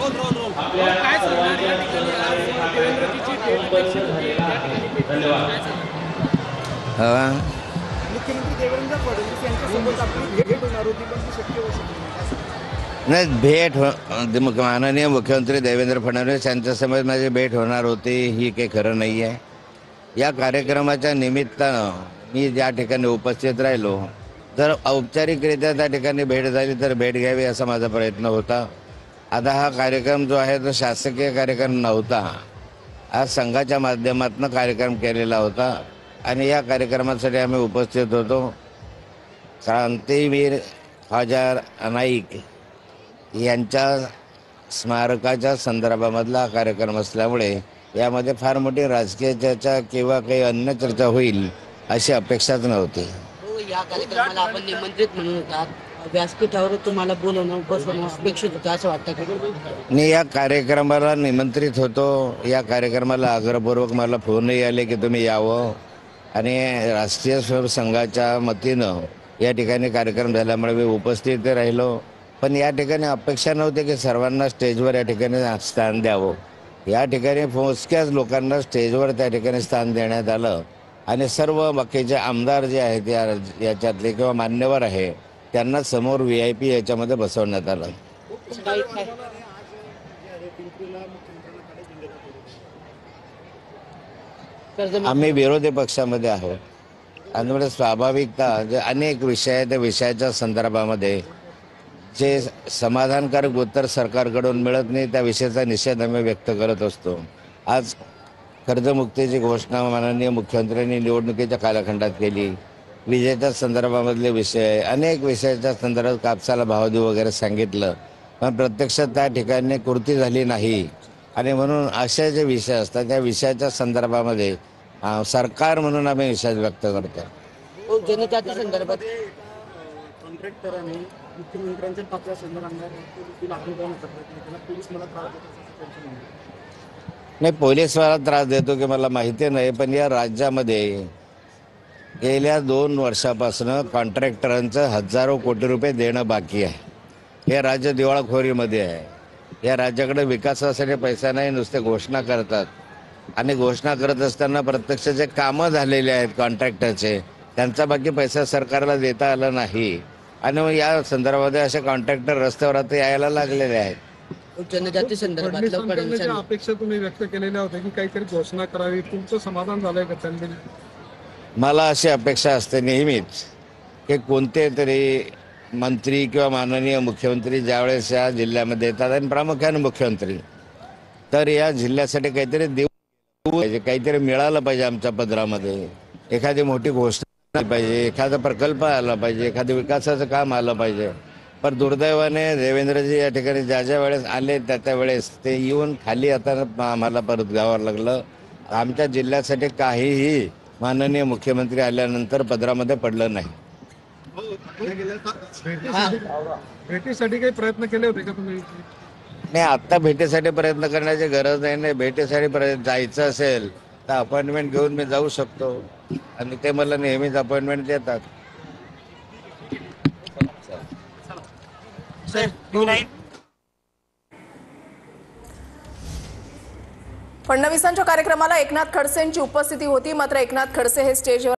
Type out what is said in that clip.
काय सांगणार या ठिकाणी आज देवेंद्रजीची भेट अपेक्षित होती, या ठिकाणी भेट झाली, काय सांगणार? मुख्यमंत्री देवेंद्र फडणवीस यांच्यासोबत आपली भेट होणार होती, पण ती शक्य होऊ शकली नाही. काय सांगणार? नाही, माननीय मुख्यमंत्री देवेंद्र फडणवीस यांच्यासमोर माझी भेट होणार होती ही काही खरं नाही आहे. या कार्यक्रमाच्या निमित्तानं मी ज्या ठिकाणी उपस्थित राहिलो, जर औपचारिकरित्या त्या ठिकाणी भेट झाली तर भेट घ्यावी असा माझा प्रयत्न होता. आता हा कार्यक्रम जो आहे तो शासकीय कार्यक्रम नव्हता, आज संघाच्या माध्यमातून कार्यक्रम केलेला होता आणि या कार्यक्रमासाठी आम्ही उपस्थित होतो. क्रांतीवीर ख्वाजा नाईक यांच्या स्मारकाच्या संदर्भामधला कार्यक्रम असल्यामुळे यामध्ये फार मोठी राजकीय चर्चा किंवा काही अन्य चर्चा होईल अशी अपेक्षाच नव्हती. या कार्यक्रमाला आपण निमंत्रित म्हणून होतात, व्यासपीठावर तुम्हाला बोलवणं बसवणं अपेक्षित होतं असं वाटतं की? मी या कार्यक्रमाला निमंत्रित होतो. या कार्यक्रमाला आग्रहपूर्वक मला फोनही आले की तुम्ही यावं आणि राष्ट्रीय स्वयंसेवक संघाच्या वतीनं या ठिकाणी कार्यक्रम झाल्यामुळे मी उपस्थित राहिलो. पण या ठिकाणी अपेक्षा नव्हती की सर्वांना स्टेजवर या ठिकाणी स्थान द्यावं. या ठिकाणी मोजक्याच लोकांना स्टेजवर त्या ठिकाणी स्थान देण्यात आलं आणि सर्व बाकीचे आमदार जे आहेत याच्यातले किंवा मान्यवर आहे त्यांना समोर VIP याच्यामध्ये बसवण्यात आलं. आम्ही विरोधी पक्षामध्ये आहोत आणि म्हणजे स्वाभाविकता जे अनेक विषय आहेत त्या विषयाच्या संदर्भामध्ये जे समाधानकारक उत्तर सरकारकडून मिळत नाही त्या विषयाचा निषेध आम्ही व्यक्त करत असतो. आज कर्जमुक्तीची घोषणा माननीय मुख्यमंत्र्यांनी निवडणुकीच्या कालखंडात केली. विजेच्या संदर्भामधले विषय अनेक विषयाच्या संदर्भात कापसाला भाव देऊ वगैरे सांगितलं, पण प्रत्यक्षात त्या ठिकाणी कृती झाली नाही आणि म्हणून असे जे विषय असतात त्या विषयाच्या संदर्भामध्ये सरकार म्हणून आम्ही निषेध व्यक्त करतो. जनजाती संदर्भात कॉन्ट्रॅक्टरांनी मुख्यमंत्र्यांच्या पत्राच्या संदर्भात पोलीस मला त्रास देतात. नाही, पोलीस मला त्रास देतो की मला माहिती नाही, पण या राज्यामध्ये गेल्या 2 वर्षापासून कॉन्ट्रॅक्टरांचं हजारो कोटी रुपये देणं बाकी आहे. हे राज्य दिवाळखोरीमध्ये आहे. या राज्याकडे विकासासाठी पैसा नाही, नुसते घोषणा करतात आणि घोषणा करत असताना प्रत्यक्ष जे कामं झालेले आहेत कॉन्ट्रॅक्टरचे त्यांचा बाकी पैसा सरकारला देता आला नाही आणि मग या संदर्भामध्ये असे कॉन्ट्रॅक्टर रस्त्यावर आता यायला लागलेले आहेत. जनजाती संदर्भात अपेक्षा तुम्ही व्यक्त केलेल्या होत्या की काहीतरी घोषणा करावी, तुमचं समाधान झालंय का त्यांनी? मला अशी अपेक्षा असते नेहमीच की कोणते तरी मंत्री किंवा माननीय मुख्यमंत्री ज्यावेळेस या जिल्ह्यामध्ये येतात आणि प्रामुख्याने मुख्यमंत्री, तर या जिल्ह्यासाठी काहीतरी देऊ पाहिजे, काहीतरी मिळालं पाहिजे. आमच्या पदरामध्ये एखादी मोठी घोषणा पाहिजे, एखादा प्रकल्प आला पाहिजे, एखादं विकासाचं काम आलं पाहिजे. पण दुर्दैवाने देवेंद्रजी या ठिकाणी ज्या ज्या वेळेस आले त्या वेळेस ते येऊन खाली आता आम्हाला परत जावं लागलं. आमच्या जिल्ह्यासाठी काहीही माननीय मुख्यमंत्री आल्यानंतर पदरामध्ये पडलं नाही. भेटीसाठी काही प्रयत्न केले होते का तुम्ही? नाही, आत्ता भेटीसाठी प्रयत्न करण्याची गरज नाही. भेटीसाठी जायचं असेल तर अपॉइंटमेंट घेऊन मी जाऊ शकतो आणि ते मला नेहमीच अपॉइंटमेंट देतात. फडणवीसांच्या कार्यक्रमाला एकनाथ खडसेंची उपस्थिती होती, मात्र एकनाथ खडसे हे स्टेजवर